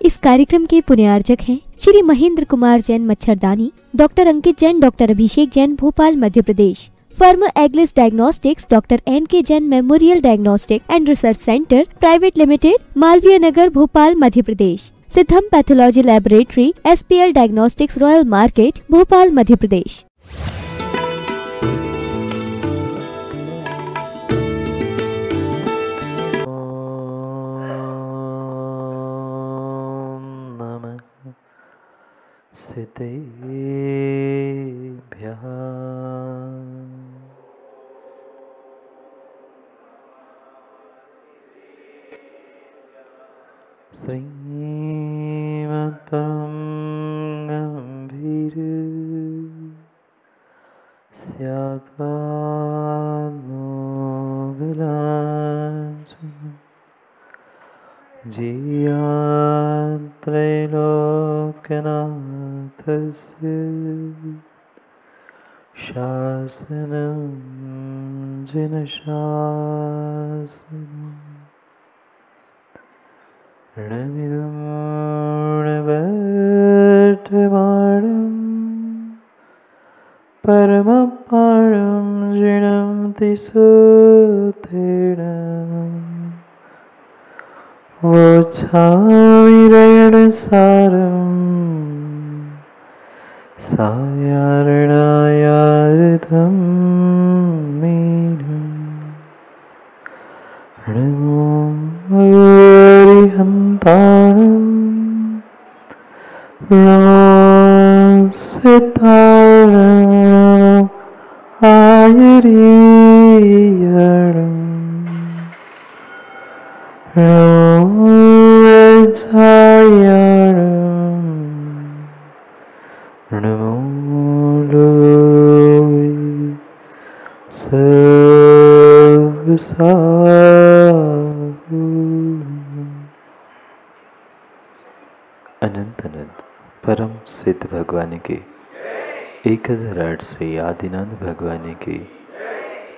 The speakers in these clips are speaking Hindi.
इस कार्यक्रम के पुण्यार्जक हैं श्री महेंद्र कुमार जैन मच्छरदानी, doctor Ankit Jain, doctor Abhishek Jain, Bhopal Madhya Pradesh. Firm एग्लिस diagnostics, doctor NK Jain memorial diagnostic and research centre private limited, Malviya Nagar, Bhopal Madhya Pradesh. Siddham pathology laboratory, SPL diagnostics, royal market, Bhopal Madhya Pradesh. सिद्धेभ्यः श्रीमद्परं गम्भीर स्यात्वान्मोगलांसं जियात्रैलोक्यनाथस्य शासनं जिनशासनम् ऋणमिदं ऋणवर्तमानं परमपाणं ऋणं तिसुतेन वोच्छामिरयणसारं सायारणायार्थं मीनं नमो हरिहन्तारं नमो सितारं आयरीयणं नमो वज्रायणं नमो लोय सर्वसाहु। अनंत अनंत परम सिद्ध भगवान की 1008 श्री आदिनाथ भगवान की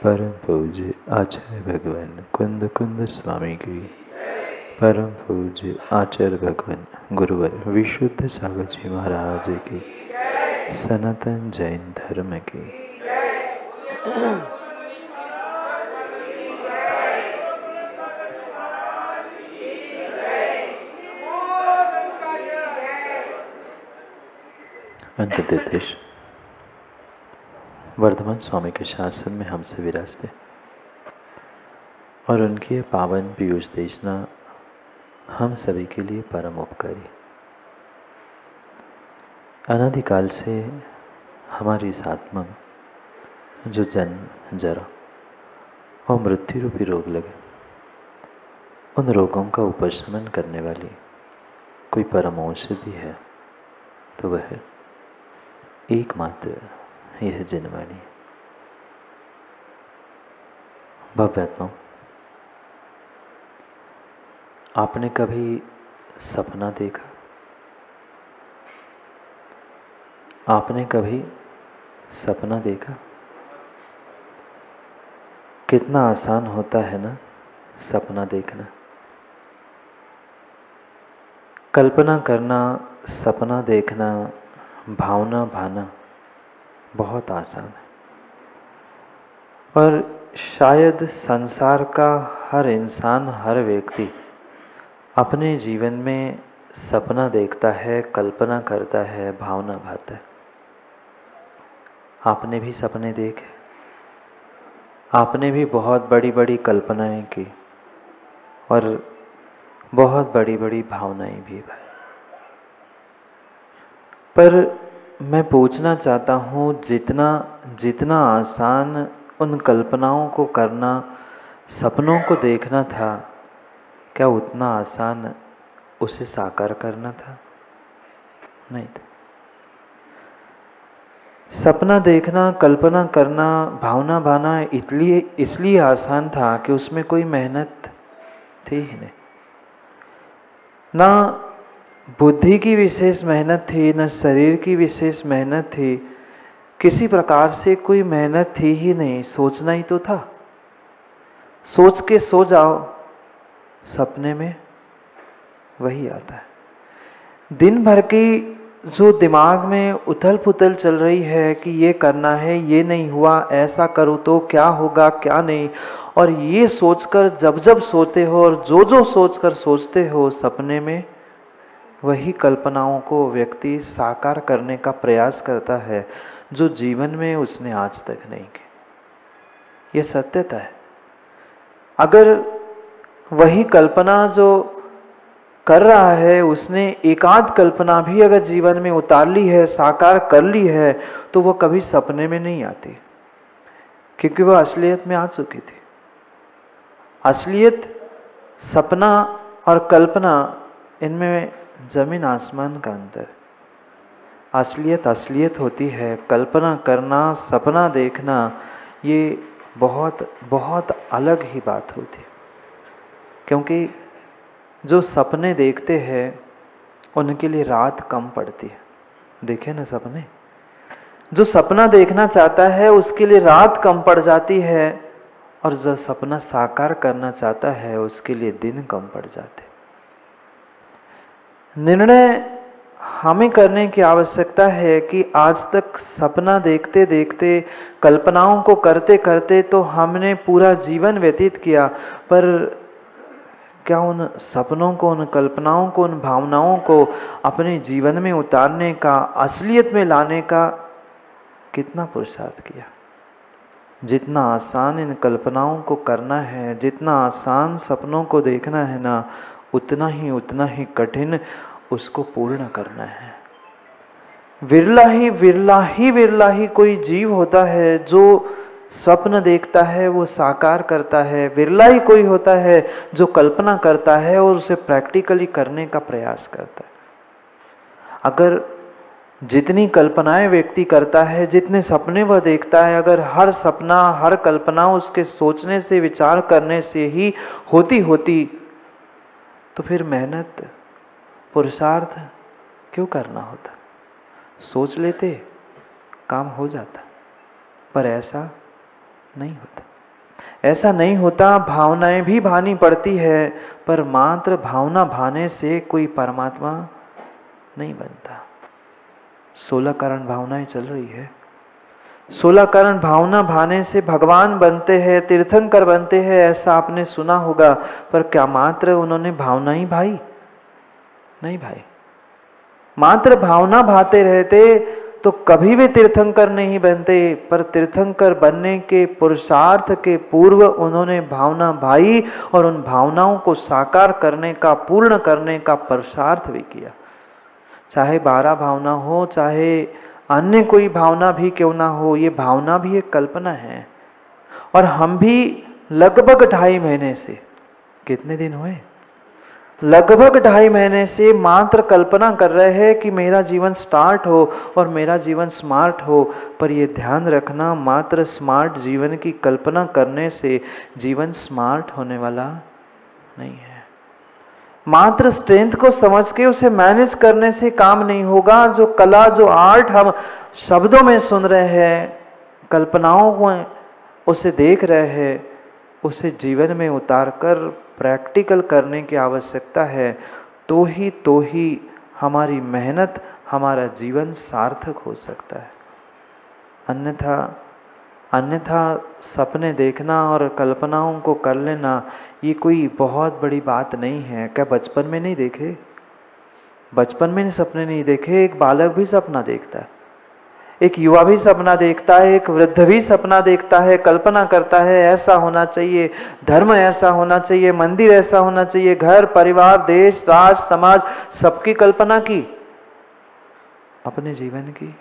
परम पूज्य आचार्य भगवान कुंद कुंद स्वामी की परम पूज्य आचार्य भगवान गुरुवर विशुद्ध सागर जी महाराज की सनातन जैन धर्म की अंतदेश वर्धमान स्वामी के शासन में हमसे विराजते और उनकी पावन पीयूष देशना हम सभी के लिए परम उपकारी। अनादिकाल से हमारी इस आत्मा में जो जन्म, जरा और मृत्यु रूपी रोग लगे, उन रोगों का उपशमन करने वाली कोई परम औषधि है तो वह एकमात्र यह जिनवाणी। भव्यात्माओं, आपने कभी सपना देखा? आपने कभी सपना देखा? कितना आसान होता है ना सपना देखना। कल्पना करना, सपना देखना, भावना भाना बहुत आसान है और शायद संसार का हर इंसान, हर व्यक्ति अपने जीवन में सपना देखता है, कल्पना करता है, भावना भाता है। आपने भी सपने देखे, आपने भी बहुत बड़ी बड़ी कल्पनाएं की और बहुत बड़ी बड़ी भावनाएं भी भाई। पर मैं पूछना चाहता हूँ, जितना आसान उन कल्पनाओं को करना, सपनों को देखना था, क्या उतना आसान उसे साकार करना था? नहीं था। सपना देखना, कल्पना करना, भावना भाना इसलिए आसान था कि उसमें कोई मेहनत थी ही नहीं। ना बुद्धि की विशेष मेहनत थी, न शरीर की विशेष मेहनत थी, किसी प्रकार से कोई मेहनत थी ही नहीं। सोचना ही तो था। सोच के सो जाओ, सपने में वही आता है। दिन भर की जो दिमाग में उथल पुथल चल रही है कि ये करना है, ये नहीं हुआ, ऐसा करूँ तो क्या होगा क्या नहीं, और ये सोचकर जब जब सोते हो और जो जो सोचकर सोचते हो सपने में, वही कल्पनाओं को व्यक्ति साकार करने का प्रयास करता है जो जीवन में उसने आज तक नहीं की। ये सत्यता है। अगर वही कल्पना जो कर रहा है उसने एकाध कल्पना भी अगर जीवन में उतार ली है, साकार कर ली है, तो वो कभी सपने में नहीं आती, क्योंकि वह असलियत में आ चुकी थी। असलियत, सपना और कल्पना, इनमें जमीन आसमान का अंतर। असलियत असलियत होती है, कल्पना करना, सपना देखना, ये बहुत बहुत अलग ही बात होती है। क्योंकि जो सपने देखते हैं उनके लिए रात कम पड़ती है। देखे ना सपने, जो सपना देखना चाहता है उसके लिए रात कम पड़ जाती है, और जो सपना साकार करना चाहता है उसके लिए दिन कम पड़ जाते। निर्णय हमें करने की आवश्यकता है कि आज तक सपना देखते देखते, कल्पनाओं को करते करते तो हमने पूरा जीवन व्यतीत किया, पर क्या उन सपनों को, उन कल्पनाओं को, उन भावनाओं को अपने जीवन में उतारने का, असलियत में लाने का कितना पुरुषार्थ किया? जितना आसान इन कल्पनाओं को करना है, जितना आसान सपनों को देखना है ना, उतना ही कठिन उसको पूर्ण करना है। विरला ही कोई जीव होता है जो स्वप्न देखता है वो साकार करता है। विरला ही कोई होता है जो कल्पना करता है और उसे प्रैक्टिकली करने का प्रयास करता है। अगर जितनी कल्पनाएं व्यक्ति करता है, जितने सपने वह देखता है, अगर हर सपना, हर कल्पना उसके सोचने से, विचार करने से ही होती तो फिर मेहनत, पुरुषार्थ क्यों करना होता? सोच लेते, काम हो जाता। पर ऐसा नहीं होता। ऐसा नहीं होता। भावनाएं भी भानी पड़ती है, पर मात्र भावना भाने से कोई परमात्मा नहीं बनता। 16 कारण भावनाएं चल रही है। 16 कारण भावना भाने से भगवान बनते हैं, तीर्थंकर बनते हैं, ऐसा आपने सुना होगा। पर क्या मात्र उन्होंने भावना ही भाई? नहीं भाई। मात्र भावना भाते रहते तो कभी भी तीर्थंकर नहीं बनते। पर तीर्थंकर बनने के पुरुषार्थ के पूर्व उन्होंने भावना भाई और उन भावनाओं को साकार करने का, पूर्ण करने का पुरुषार्थ भी किया। चाहे 12 भावना हो, चाहे अन्य कोई भावना भी क्यों ना हो, ये भावना भी एक कल्पना है। और हम भी लगभग 2.5 महीने से, कितने दिन हुए, लगभग 2.5 महीने से मात्र कल्पना कर रहे हैं कि मेरा जीवन स्टार्ट हो और मेरा जीवन स्मार्ट हो। पर ये ध्यान रखना, मात्र स्मार्ट जीवन की कल्पना करने से जीवन स्मार्ट होने वाला नहीं है। मात्र स्ट्रेंथ को समझ के उसे मैनेज करने से काम नहीं होगा। जो कला, जो आर्ट हम शब्दों में सुन रहे हैं, कल्पनाओं में उसे देख रहे हैं, उसे जीवन में उतार कर प्रैक्टिकल करने की आवश्यकता है। तो ही हमारी मेहनत, हमारा जीवन सार्थक हो सकता है। अन्यथा सपने देखना और कल्पनाओं को कर लेना ये कोई बहुत बड़ी बात नहीं है। क्या बचपन में नहीं देखे? बचपन में सपने नहीं देखे? एक बालक भी सपना देखता है, एक युवा भी सपना देखता है, एक वृद्ध भी सपना देखता है, कल्पना करता है ऐसा होना चाहिए, धर्म ऐसा होना चाहिए, मंदिर ऐसा होना चाहिए, घर, परिवार, देश, राष्ट्र, समाज, सबकी कल्पना की, अपने जीवन की,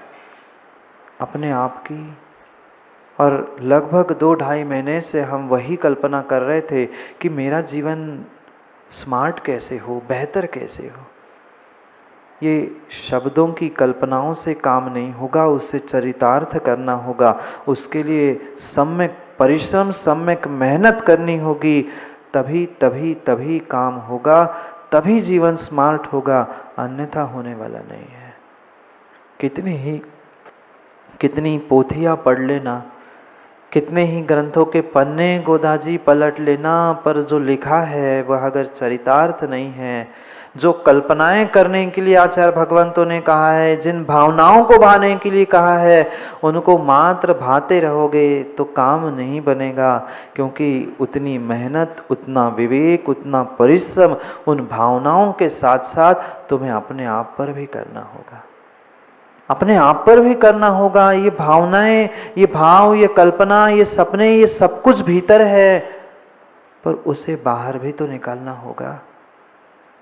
अपने आप की। और लगभग 2-2.5 महीने से हम वही कल्पना कर रहे थे कि मेरा जीवन स्मार्ट कैसे हो, बेहतर कैसे हो। ये शब्दों की कल्पनाओं से काम नहीं होगा, उससे चरितार्थ करना होगा। उसके लिए सम्यक परिश्रम, सम्यक मेहनत करनी होगी। तभी काम होगा, तभी जीवन स्मार्ट होगा, अन्यथा होने वाला नहीं है। कितनी पोथियाँ पढ़ लेना, कितने ही ग्रंथों के पन्ने गोदाजी पलट लेना, पर जो लिखा है वह अगर चरितार्थ नहीं है, जो कल्पनाएं करने के लिए आचार्य भगवंतों ने कहा है, जिन भावनाओं को भाने के लिए कहा है, उनको मात्र भाते रहोगे तो काम नहीं बनेगा। क्योंकि उतनी मेहनत, उतना विवेक, उतना परिश्रम उन भावनाओं के साथ साथ तुम्हें अपने आप पर भी करना होगा, अपने आप पर भी करना होगा। ये भावनाएं, ये भाव, ये कल्पना, ये सपने, ये सब कुछ भीतर है, पर उसे बाहर भी तो निकालना होगा,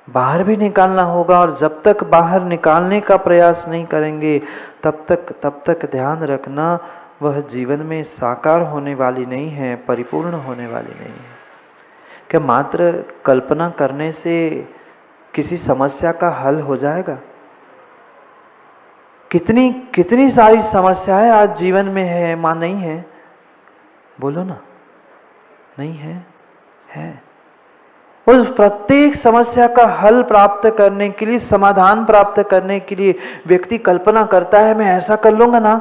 बाहर भी निकालना होगा। और जब तक बाहर निकालने का प्रयास नहीं करेंगे तब तक ध्यान रखना वह जीवन में साकार होने वाली नहीं है, परिपूर्ण होने वाली नहीं है। क्या मात्र कल्पना करने से किसी समस्या का हल हो जाएगा? कितनी कितनी सारी समस्याएं आज जीवन में है, मां नहीं है? बोलो ना, नहीं है? है। उस प्रत्येक समस्या का हल प्राप्त करने के लिए, समाधान प्राप्त करने के लिए व्यक्ति कल्पना करता है, मैं ऐसा कर लूंगा ना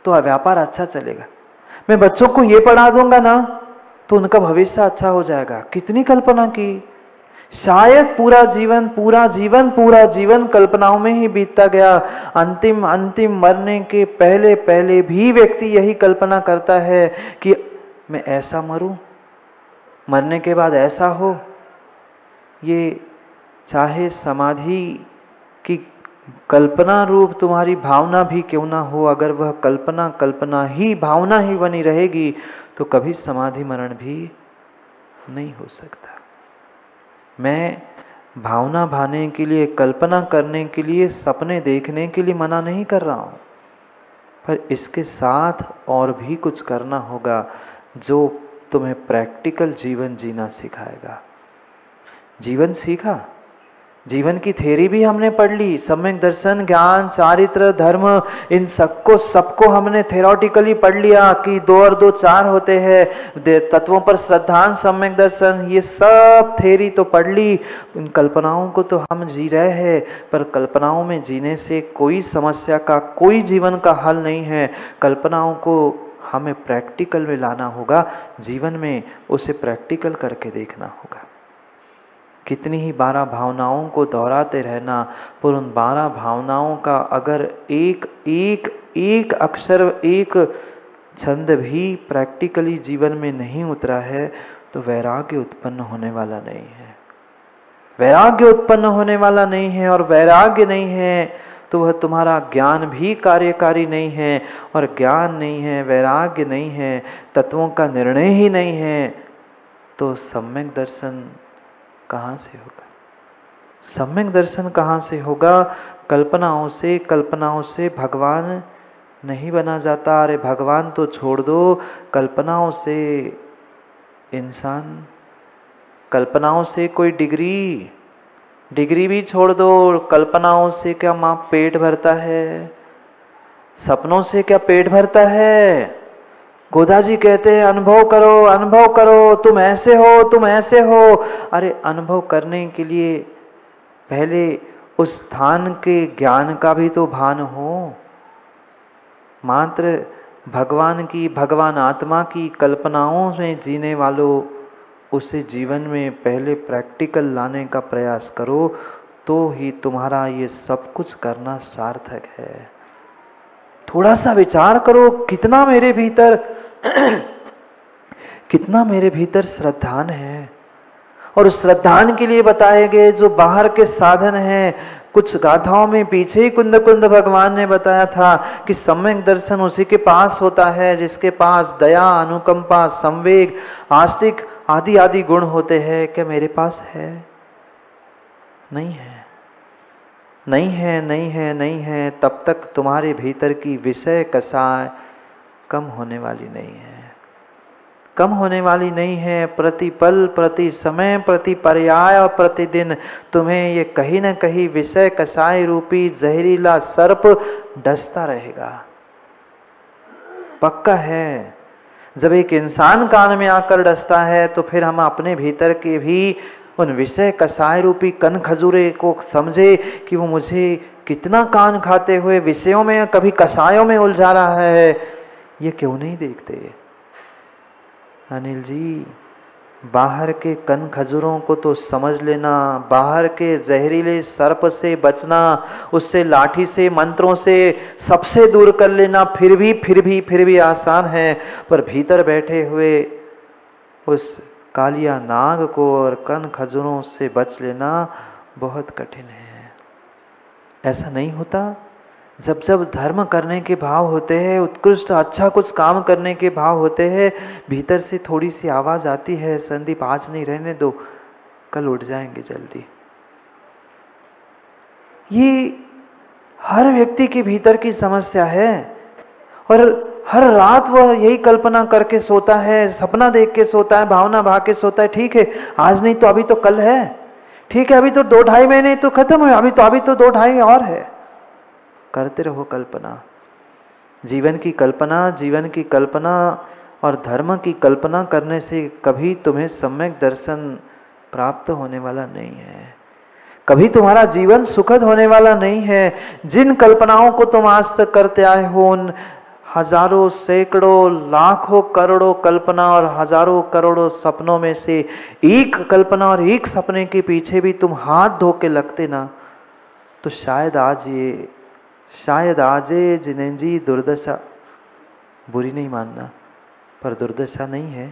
तो व्यापार अच्छा चलेगा, मैं बच्चों को ये पढ़ा दूंगा ना तो उनका भविष्य अच्छा हो जाएगा। कितनी कल्पना की, शायद पूरा जीवन कल्पनाओं में ही बीतता गया। अंतिम मरने के पहले भी व्यक्ति यही कल्पना करता है कि मैं ऐसा मरूं, मरने के बाद ऐसा हो। ये चाहे समाधि की कल्पना रूप तुम्हारी भावना भी क्यों ना हो, अगर वह कल्पना ही भावना ही बनी रहेगी तो कभी समाधि मरण भी नहीं हो सकता। मैं भावना भाने के लिए, कल्पना करने के लिए, सपने देखने के लिए मना नहीं कर रहा हूँ, पर इसके साथ और भी कुछ करना होगा जो तुम्हें प्रैक्टिकल जीवन जीना सिखाएगा। जीवन सीखा, जीवन की थ्योरी भी हमने पढ़ ली, सम्यक दर्शन, ज्ञान, चारित्र, धर्म, इन सबको हमने थ्योरेटिकली पढ़ लिया कि 2 और 2 4 होते हैं। तत्वों पर श्रद्धान, सम्यक दर्शन, ये सब थ्योरी तो पढ़ ली। इन कल्पनाओं को तो हम जी रहे हैं, पर कल्पनाओं में जीने से कोई समस्या का, कोई जीवन का हल नहीं है। कल्पनाओं को हमें प्रैक्टिकल में लाना होगा, जीवन में उसे प्रैक्टिकल करके देखना होगा। कितनी ही 12 भावनाओं को दोहराते रहना, पर उन 12 भावनाओं का अगर एक अक्षर, एक छंद भी प्रैक्टिकली जीवन में नहीं उतरा है तो वैराग्य उत्पन्न होने वाला नहीं है। वैराग्य उत्पन्न होने वाला नहीं है, और वैराग्य नहीं है तो वह तुम्हारा ज्ञान भी कार्यकारी नहीं है, और ज्ञान नहीं है, वैराग्य नहीं है, तत्वों का निर्णय ही नहीं है, तो सम्यक दर्शन कहाँ से होगा? सम्यक दर्शन कहाँ से होगा? कल्पनाओं से भगवान नहीं बना जाता। अरे भगवान तो छोड़ दो, कल्पनाओं से इंसान, कल्पनाओं से कोई डिग्री भी छोड़ दो, कल्पनाओं से क्या माँ पेट भरता है? सपनों से क्या पेट भरता है? गोदाजी कहते हैं अनुभव करो, तुम ऐसे हो। अरे अनुभव करने के लिए पहले उस स्थान के ज्ञान का भी तो भान हो। मात्र भगवान आत्मा की कल्पनाओं में जीने वालों, उसे जीवन में पहले प्रैक्टिकल लाने का प्रयास करो, तो ही तुम्हारा ये सब कुछ करना सार्थक है। थोड़ा सा विचार करो, कितना मेरे भीतर श्रद्धान है, और उस श्रद्धान के लिए बताए गए जो बाहर के साधन हैं। कुछ गाथाओं में पीछे ही कुंद भगवान ने बताया था कि सम्यक दर्शन उसी के पास होता है जिसके पास दया, अनुकंपा, संवेग, आस्तिक आदि गुण होते हैं। क्या मेरे पास है? नहीं है। तब तक तुम्हारे भीतर की विषय कसाय कम होने वाली नहीं है। प्रतिपल, प्रति समय, प्रति पर्याय और प्रतिदिन तुम्हें ये कहीं न कहीं विषय कसाय रूपी जहरीला सर्प डसता रहेगा, पक्का है। जब एक इंसान कान में आकर डसता है तो फिर हम अपने भीतर के भी उन विषय कसाय रूपी कन खजूरे को समझे कि वो मुझे कितना कान खाते हुए विषयों में, कभी कसायों में उलझा रहा है। ये क्यों नहीं देखते? अनिल जी, बाहर के कन खजूरों को तो समझ लेना, बाहर के जहरीले सर्प से बचना, उससे लाठी से मंत्रों से सबसे दूर कर लेना फिर भी आसान है, पर भीतर बैठे हुए उस कालिया नाग को और कन खजूरों से बच लेना बहुत कठिन है। ऐसा नहीं होता? जब जब धर्म करने के भाव होते हैं, उत्कृष्ट अच्छा कुछ काम करने के भाव होते हैं, भीतर से थोड़ी सी आवाज आती है, संदीप आज नहीं, रहने दो, कल उठ जाएंगे जल्दी। ये हर व्यक्ति के भीतर की समस्या है और हर रात वह यही कल्पना करके सोता है, सपना देख के सोता है, भावना भाग के सोता है। ठीक है, आज नहीं तो अभी तो कल है, ठीक है, अभी तो 2-2.5 महीने तो खत्म हुए, अभी तो 2-2.5 और है। करते रहो कल्पना, जीवन की कल्पना और धर्म की कल्पना करने से कभी तुम्हें सम्यक दर्शन प्राप्त होने वाला नहीं है, कभी तुम्हारा जीवन सुखद होने वाला नहीं है। जिन कल्पनाओं को तुम आज तक करते आए हो, उन हजारों सैकड़ों लाखों करोड़ों कल्पना और हजारों करोड़ों सपनों में से एक कल्पना और एक सपने के पीछे भी तुम हाथ धो के लगते ना, तो शायद आज ये जिनें जी दुर्दशा, बुरी नहीं मानना, पर दुर्दशा नहीं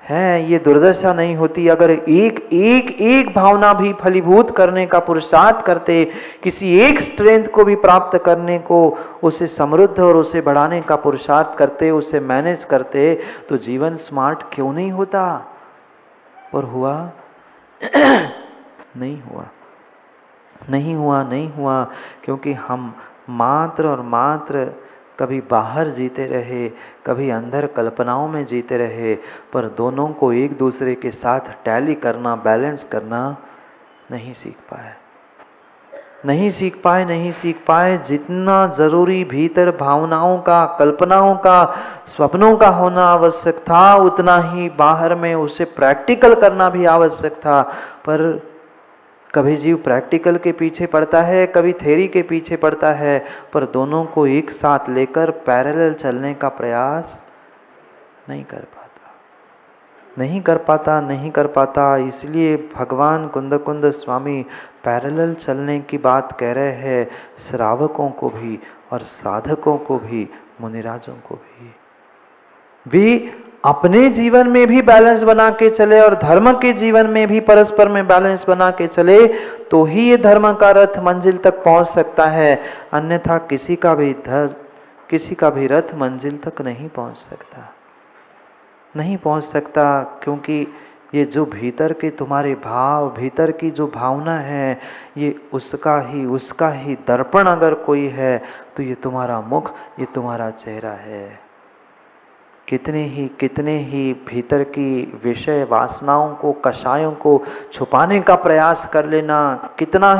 है ये दुर्दशा नहीं होती अगर एक भावना भी फलीभूत करने का पुरुषार्थ करते, किसी एक स्ट्रेंथ को भी प्राप्त करने को, उसे समृद्ध और उसे बढ़ाने का पुरुषार्थ करते, उसे मैनेज करते, तो जीवन स्मार्ट क्यों नहीं होता? पर हुआ नहीं हुआ, क्योंकि हम मात्र और मात्र कभी बाहर जीते रहे, कभी अंदर कल्पनाओं में जीते रहे, पर दोनों को एक दूसरे के साथ टैली करना, बैलेंस करना नहीं सीख पाए। जितना जरूरी भीतर भावनाओं का, कल्पनाओं का, सपनों का होना आवश्यक था, उतना ही बाहर में उसे प्रैक्टिकल करना भी आवश्यक था। पर कभी जीव प्रैक्टिकल के पीछे पड़ता है, कभी थ्योरी के पीछे पड़ता है, पर दोनों को एक साथ लेकर पैरेलल चलने का प्रयास नहीं कर पाता। इसलिए भगवान कुंद स्वामी पैरेलल चलने की बात कह रहे हैं, श्रावकों को भी और साधकों को भी, मुनिराजों को भी अपने जीवन में भी बैलेंस बना के चले और धर्म के जीवन में भी परस्पर में बैलेंस बना के चले, तो ही ये धर्म का रथ मंजिल तक पहुंच सकता है। अन्यथा किसी का भी रथ मंजिल तक नहीं पहुंच सकता, क्योंकि ये जो भीतर के तुम्हारे भाव, भीतर की जो भावना है, ये उसका ही दर्पण अगर कोई है तो ये तुम्हारा मुख, ये तुम्हारा चेहरा है। कितने ही भीतर की विषय वासनाओं को, कषायों को छुपाने का प्रयास कर लेना, कितना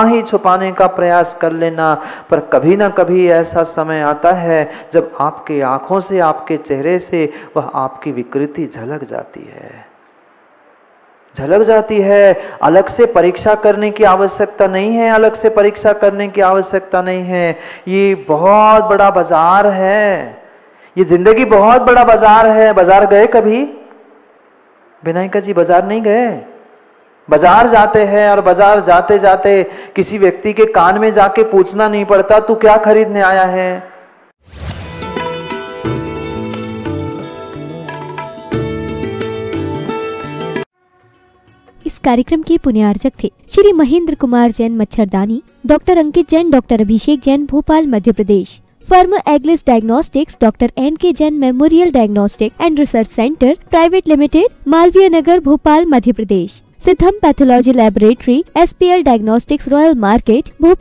ही छुपाने का प्रयास कर लेना, पर कभी ना कभी ऐसा समय आता है जब आपके आंखों से, आपके चेहरे से वह आपकी विकृति झलक जाती है। अलग से परीक्षा करने की आवश्यकता नहीं है, ये बहुत बड़ा बाजार है, ये जिंदगी बहुत बड़ा बाजार है। बाजार गए कभी? विनायका जी बाजार नहीं गए? बाजार जाते हैं और बाजार जाते जाते किसी व्यक्ति के कान में जाके पूछना नहीं पड़ता तू क्या खरीदने आया है। इस कार्यक्रम के पुण्यार्चक थे श्री महेंद्र कुमार जैन मच्छरदानी, doctor Ankit Jain, doctor Abhishek Jain, Bhopal Madhya Pradesh. Firm एग्लिस diagnostics, doctor NK Jain memorial diagnostic and research centre private limited, Malviya Nagar, Bhopal Madhya Pradesh. Siddham pathology laboratory, SPL diagnostics, royal market, Bhopal.